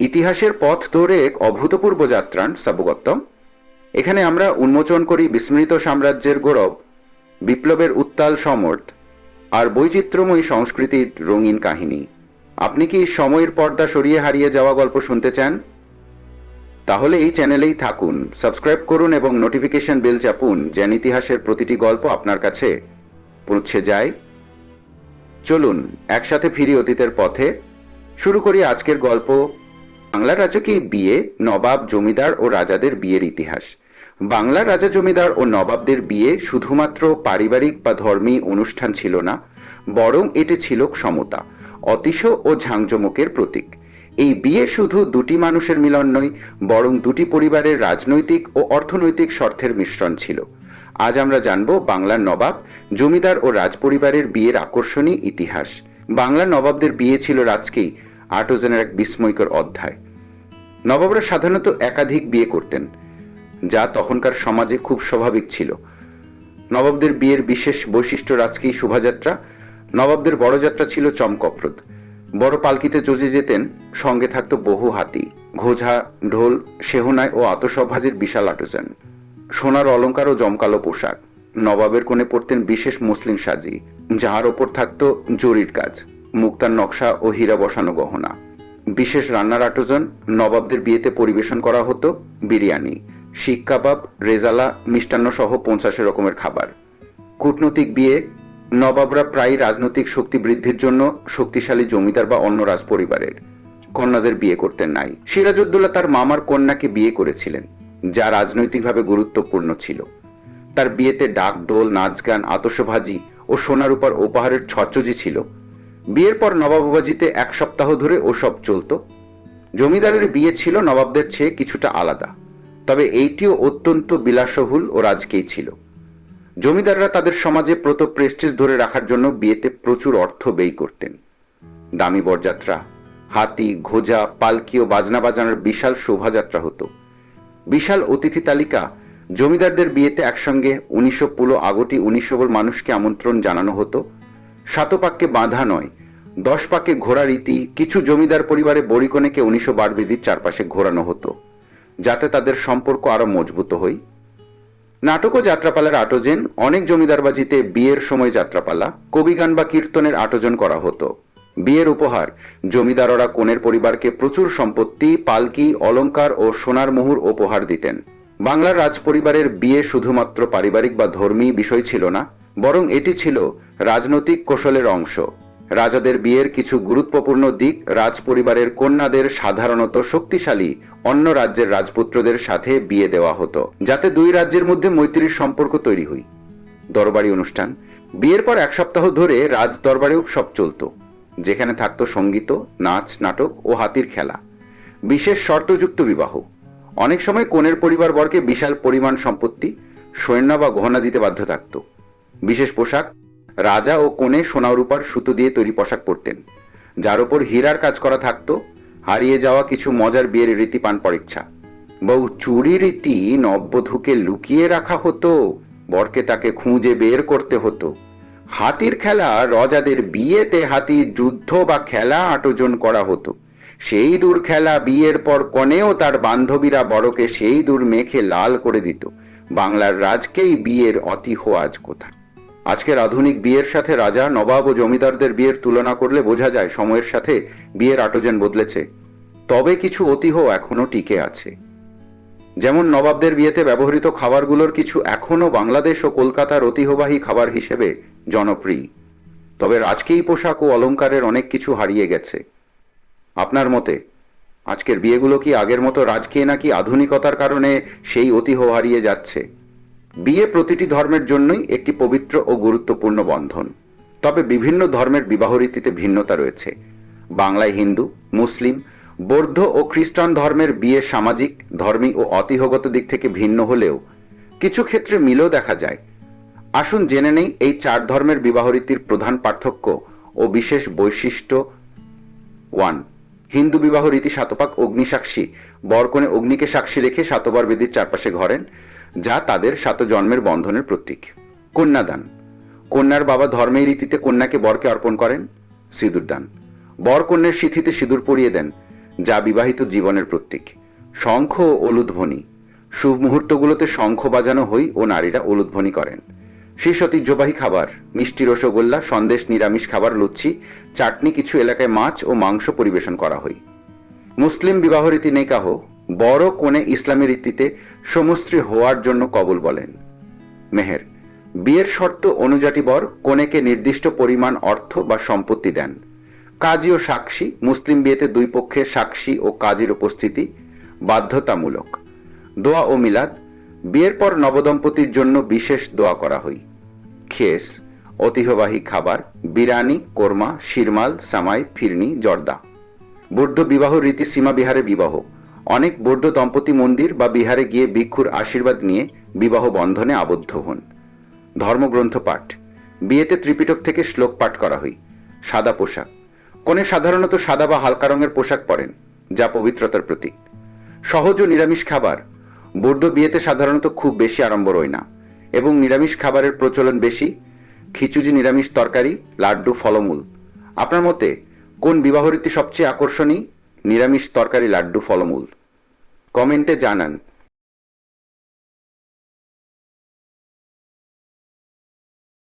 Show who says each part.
Speaker 1: ইতিহাসের পথ ধরে এক অভূতপূর্ব যাত্রান স্বাগতম। এখানে আমরা উন্মোচন করি বিস্মৃত সাম্রাজ্যের গৌরব, বিপ্লবের উত্তাল সমর্থ আর বৈচিত্র্যময়ী সংস্কৃতির রঙিন কাহিনী। আপনি কি সময়ের পর্দা সরিয়ে হারিয়ে যাওয়া গল্প শুনতে চান? তাহলে এই চ্যানেলেই থাকুন, সাবস্ক্রাইব করুন এবং নোটিফিকেশন বেল চাপুন, যেন ইতিহাসের প্রতিটি গল্প আপনার কাছে পৌঁছে যায়। চলুন একসাথে ফিরি অতীতের পথে। শুরু করি আজকের গল্প, বাংলার রাজকীয় বিয়ে, নবাব, জমিদার ও রাজাদের বিয়ের ইতিহাস। বাংলার রাজা, জমিদার ও নবাবদের বিয়ে শুধুমাত্র পারিবারিক বা ধর্মী অনুষ্ঠান ছিল না, বরং এটি ছিল সমতা, অতিশ ও ঝাঁকজমকের প্রতীক। এই বিয়ে শুধু দুটি মানুষের মিলন নয়, বরং দুটি পরিবারের রাজনৈতিক ও অর্থনৈতিক স্বার্থের মিশ্রণ ছিল। আজ আমরা জানব বাংলার নবাব, জমিদার ও রাজপরিবারের বিয়ের আকর্ষণীয় ইতিহাস। বাংলার নবাবদের বিয়ে ছিল রাজকীয় আর্টজনের এক বিস্ময়কর অধ্যায়। নবাবরা সাধারণত একাধিক বিয়ে করতেন, যা তখনকার সমাজে খুব স্বাভাবিক ছিল। নবাবদের বিয়ের বিশেষ বৈশিষ্ট্য রাজকীয় শোভাযাত্রা। নবাবদের বড় যাত্রা ছিল চমকপ্রদ। বড় পালকিতে চজে যেতেন, সঙ্গে থাকত বহু হাতি, ঘোঝা, ঢোল, সেহনায় ও আতশবাজির বিশাল আয়োজন। সোনার অলংকার ও জমকালো পোশাক। নবাবের কোণে পড়তেন বিশেষ মসলিন সাজি, যাহার ওপর থাকত জরির কাজ, মুক্তার নকশা ও হীরা বসানো গহনা। বিশেষ রান্নার আয়োজন। নবাবদের বিয়েতে পরিবেশন করা হতো বিরিয়ানি, শিক কাবাব, রেজালা, মিষ্টান্ন সহ 50 রকমের খাবার। কূটনৈতিক বিয়ে। নবাবরা প্রায় রাজনৈতিক শক্তি বৃদ্ধির জন্য শক্তিশালী জমিদার বা অন্য রাজ পরিবারের কন্যাদের বিয়ে করতেন নাই। সিরাজউদ্দৌলা তার মামার কন্যাকে বিয়ে করেছিলেন, যা রাজনৈতিকভাবে গুরুত্বপূর্ণ ছিল। তার বিয়েতে ডাক, ডোল, নাচ গান, আতশবাজি ও সোনার উপর উপহারের ছচজি ছিল। বিয়ের পর নবাববাজিতে 1 সপ্তাহ ধরে ওসব চলত। জমিদারের বিয়ে ছিল নবাবদের চেয়ে কিছুটা আলাদা, তবে এইটিও অত্যন্ত বিলাসবহুল ও রাজকীয় ছিল। জমিদাররা তাদের সমাজে প্রেস্টিজ ধরে রাখার জন্য বিয়েতে প্রচুর অর্থ ব্যয় করতেন। দামি বরযাত্রা, হাতি, ঘোজা, পালকি ও বাজনা বাজানোর বিশাল শোভাযাত্রা হতো। বিশাল অতিথি তালিকা। জমিদারদের বিয়েতে একসঙ্গে 19 আগটি 19 মানুষকে আমন্ত্রণ জানানো হতো। 7 পাকে বাঁধা নয়, 10 পাকে ঘোরা রীতি। কিছু জমিদার পরিবারে বড়িকনেকে 19 বেদির চারপাশে ঘোরানো হতো, যাতে তাদের সম্পর্ক আরো মজবুত হয়। নাটক ও যাত্রাপালার আয়োজন। অনেক জমিদারবাজিতে বিয়ের সময় যাত্রাপালা, কবিগান বা কীর্তনের আয়োজন করা হতো। বিয়ের উপহার। জমিদাররা কনের পরিবারকে প্রচুর সম্পত্তি, পালকি, অলংকার ও সোনার মোহর উপহার দিতেন। বাংলার রাজপরিবারের বিয়ে শুধুমাত্র পারিবারিক বা ধর্মীয় বিষয় ছিল না, বরং এটি ছিল রাজনৈতিক কৌশলের অংশ। রাজাদের বিয়ের কিছু গুরুত্বপূর্ণ দিক। রাজপরিবারের কন্যাদের সাধারণত শক্তিশালী অন্য রাজ্যের রাজপুত্রদের সাথে বিয়ে দেওয়া হতো, যাতে দুই রাজ্যের মধ্যে মৈত্রীর সম্পর্ক তৈরি হয়। দরবারি অনুষ্ঠান। বিয়ের পর 1 সপ্তাহ ধরে রাজ দরবারে উৎসব চলত, যেখানে থাকতো সঙ্গীত, নাচ, নাটক ও হাতির খেলা। বিশেষ শর্তযুক্ত বিবাহ। অনেক সময় কনের পরিবার বরকে বিশাল পরিমাণ সম্পত্তি, সৈন্য বা গহনা দিতে বাধ্য থাকত। বিশেষ পোশাক। রাজা ও কনে সোনা রূপার সুতো দিয়ে তৈরি পোশাক পরতেন, যার উপর হীরার কাজ করা থাকতো। হারিয়ে যাওয়া কিছু মজার বিয়ের রীতি পান পরীক্ষা। বহু চুরি রীতি। নববধূকে লুকিয়ে রাখা হতো, বরকে তাকে খুঁজে বের করতে হতো। হাতির খেলা। রাজাদের বিয়েতে হাতির যুদ্ধ বা খেলা আয়োজন করা হতো। সেই দূর খেলা। বিয়ের পর কনেও তার বান্ধবীরা বরকে সেই দূর মেখে লাল করে দিত। বাংলার রাজকেই বিয়ের অতিহ আজ কোথায়। আজকের আধুনিক বিয়ের সাথে রাজা, নবাব ও জমিদারদের বিয়ের তুলনা করলে বোঝা যায় সময়ের সাথে বিয়ের আয়োজন বদলেছে, তবে কিছু ঐতিহ্য এখনো টিকে আছে। যেমন নবাবদের বিয়েতে ব্যবহৃত খাবারগুলোর কিছু এখনো বাংলাদেশ ও কলকাতার ঐতিহ্যবাহী খাবার হিসেবে জনপ্রিয়, তবে রাজকীয় পোশাক ও অলংকারের অনেক কিছু হারিয়ে গেছে। আপনার মতে আজকের বিয়েগুলো কি আগের মতো রাজকীয়, নাকি আধুনিকতার কারণে সেই ঐতিহ্য হারিয়ে যাচ্ছে? বিয়ে প্রতিটি ধর্মের জন্যই একটি পবিত্র ও গুরুত্বপূর্ণ বন্ধন, তবে বিভিন্ন ধর্মের বিবাহ রীতিতে ভিন্নতা রয়েছে। বাংলায় হিন্দু, মুসলিম, বৌদ্ধ ও খ্রিস্টান ধর্মের বিয়ে সামাজিক, ধর্মী ও ঐতিহ্যগত দিক থেকে ভিন্ন হলেও কিছু ক্ষেত্রে মিলও দেখা যায়। আসুন জেনে নেই এই 4 ধর্মের বিবাহ রীতির প্রধান পার্থক্য ও বিশেষ বৈশিষ্ট্য। 1. হিন্দু বিবাহ রীতি। শতপাক অগ্নিসাক্ষী। বরকনে অগ্নিকে সাক্ষী রেখে 7 বার বেদির চারপাশে ঘোরেন, যা তাদের 7 জন্মের বন্ধনের প্রতীক। কন্যাদান। কন্যার বাবা ধর্মের রীতিতে কন্যাকে বরকে অর্পণ করেন। সিঁদুরদান। বর কন্যার সিঁথিতে সিঁদুর পরিয়ে দেন, যা বিবাহিত জীবনের প্রতীক। শঙ্খ ও উলুধ্বনি, শুভ মুহূর্তগুলোতে শঙ্খ বাজানো হয় ও নারীরা উলুধ্বনি করেন। শেষ ঐতিহ্যবাহী খাবার মিষ্টি রসগোল্লা, সন্দেশ, নিরামিষ খাবার, লুচি, চাটনি, কিছু এলাকায় মাছ ও মাংস পরিবেশন করা হয়। মুসলিম বিবাহ রীতি নিকাহ, বড় কনে ইসলামী রীতিতে সমস্ত্রী হওয়ার জন্য কবুল বলেন। মেহের, বিয়ের শর্ত অনুযায়ী বর কনেকে নির্দিষ্ট পরিমাণ অর্থ বা সম্পত্তি দেন। কাজী ও সাক্ষী, মুসলিম বিয়েতে দুই পক্ষের সাক্ষী ও কাজীর উপস্থিতি বাধ্যতামূলক। দোয়া ও মিলাদ, বিয়ের পর নবদম্পতির জন্য বিশেষ দোয়া করা হয়। খেস, ঐতিহ্যবাহী খাবার, বিরিয়ানি, কোরমা, শিরমাল, সামাই, ফিরনি, জর্দা। বৌদ্ধ বিবাহ রীতি সীমা বিহারে বিবাহ, অনেক বৌদ্ধ দম্পতি মন্দির বা বিহারে গিয়ে ভিক্ষুর আশীর্বাদ নিয়ে বিবাহ বন্ধনে আবদ্ধ হন। ধর্মগ্রন্থ পাঠ, বিয়েতে ত্রিপিটক থেকে শ্লোক পাঠ করা হয়। সাদা পোশাক, কনে সাধারণত সাদা বা হালকা রঙের পোশাক পরেন, যা পবিত্রতার প্রতীক। সহজ ও নিরামিষ খাবার, বৌদ্ধ বিয়েতে সাধারণত খুব বেশি আড়ম্বর হয় না এবং নিরামিষ খাবারের প্রচলন বেশি। খিচুড়ি, নিরামিষ তরকারি, লাড্ডু, ফলমূল। আপনার মতে কোন বিবাহ রীতি সবচেয়ে আকর্ষণীয়? নিরামিষ তরকারি, লাড্ডু, ফলমূল? কমেন্টে জানান।